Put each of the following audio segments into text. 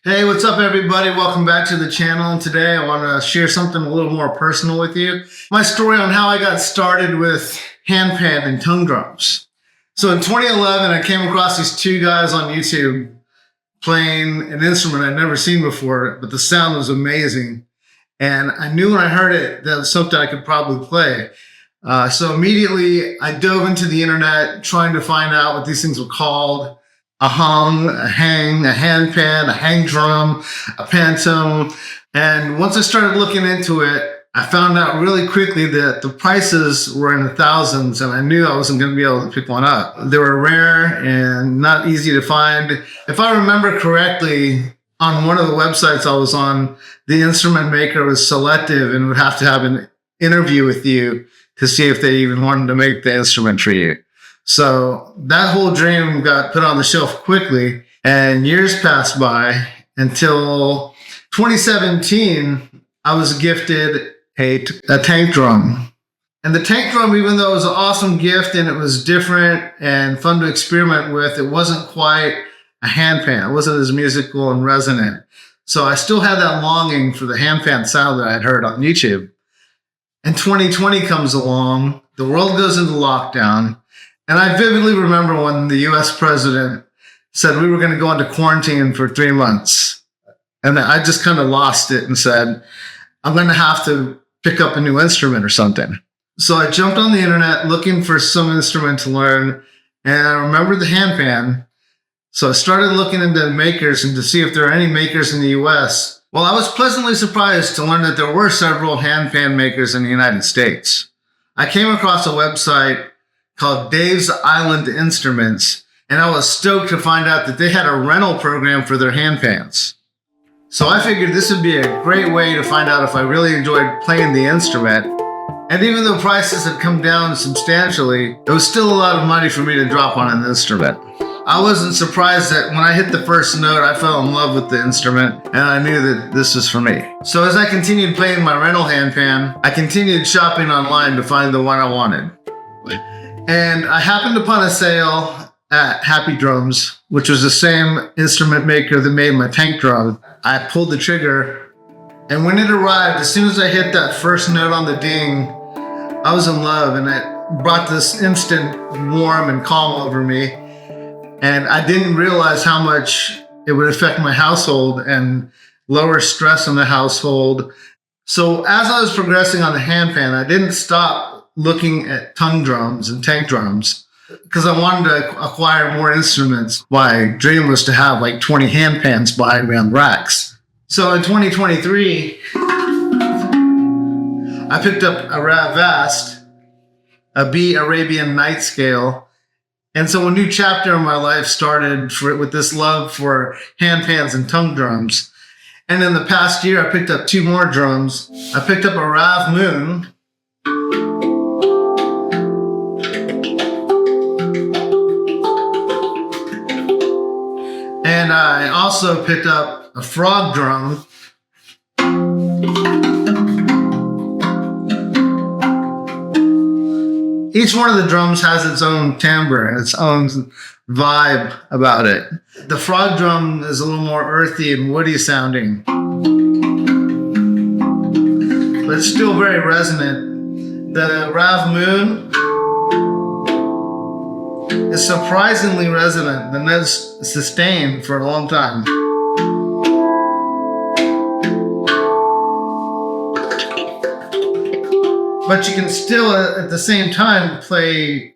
Hey, what's up, everybody? Welcome back to the channel. Today, I want to share something a little more personal with you. My story on how I got started with handpan and tongue drums. So in 2011, I came across these two guys on YouTube playing an instrument I'd never seen before, but the sound was amazing. And I knew when I heard it, that was something I could probably play. So immediately, I dove into the internet trying to find out what these things were called. A hum, a hang, a handpan, a hang drum, a pantom. And once I started looking into it, I found out really quickly that the prices were in the thousands, and I knew I wasn't going to be able to pick one up. They were rare and not easy to find. If I remember correctly, on one of the websites I was on, the instrument maker was selective and would have to have an interview with you to see if they even wanted to make the instrument for you. So that whole dream got put on the shelf quickly, and years passed by until 2017, I was gifted a tank drum. And the tank drum, even though it was an awesome gift and it was different and fun to experiment with, it wasn't quite a handpan. It wasn't as musical and resonant. So I still had that longing for the handpan sound that I'd heard on YouTube. And 2020 comes along, the world goes into lockdown. And I vividly remember when the US president said we were going to go into quarantine for 3 months. And I just kind of lost it and said, I'm going to have to pick up a new instrument or something. So I jumped on the internet looking for some instrument to learn. And I remembered the handpan. So I started looking into makers and to see if there are any makers in the US. Well, I was pleasantly surprised to learn that there were several handpan makers in the United States. I came across a website called Dave's Island Instruments, and I was stoked to find out that they had a rental program for their handpans. So I figured this would be a great way to find out if I really enjoyed playing the instrument. And even though prices had come down substantially, it was still a lot of money for me to drop on an instrument. I wasn't surprised that when I hit the first note, I fell in love with the instrument, and I knew that this was for me. So as I continued playing my rental handpan, I continued shopping online to find the one I wanted. And I happened upon a sale at HAPI Drums, which was the same instrument maker that made my tank drum. I pulled the trigger, and when it arrived, as soon as I hit that first note on the ding, I was in love, and it brought this instant warm and calm over me. And I didn't realize how much it would affect my household and lower stress in the household. So as I was progressing on the handpan, I didn't stop looking at tongue drums and tank drums because I wanted to acquire more instruments. My dream was to have like 20 handpans behind me on racks. So in 2023, I picked up a Vast, a B Arabian Night Scale. And so a new chapter in my life started with this love for handpans and tongue drums. And in the past year, I picked up 2 more drums. I picked up a Rav Moon, and I also picked up a frog drum. Each one of the drums has its own timbre and its own vibe about it. The frog drum is a little more earthy and woody sounding, but it's still very resonant. The Rav Moon is surprisingly resonant. The notes sustained for a long time. But you can still, at the same time, play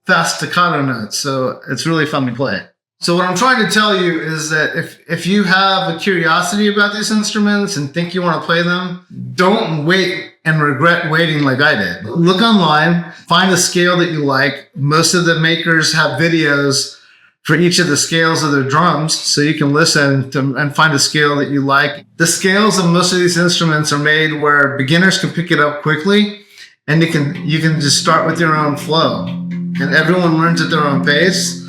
fast staccato notes. So it's really fun to play. So what I'm trying to tell you is that if you have a curiosity about these instruments and think you want to play them, don't wait and regret waiting like I did. Look online, find a scale that you like. Most of the makers have videos for each of the scales of their drums, so you can listen to and find a scale that you like. The scales of most of these instruments are made where beginners can pick it up quickly, and you can just start with your own flow. And everyone learns at their own pace.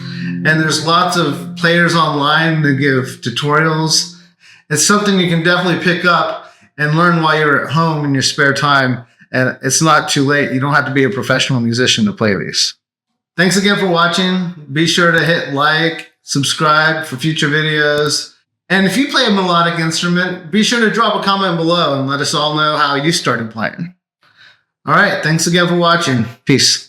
And there's lots of players online that give tutorials. It's something you can definitely pick up and learn while you're at home in your spare time. And it's not too late. You don't have to be a professional musician to play these. Thanks again for watching. Be sure to hit like, subscribe for future videos. And if you play a melodic instrument, be sure to drop a comment below and let us all know how you started playing. All right, thanks again for watching. Peace.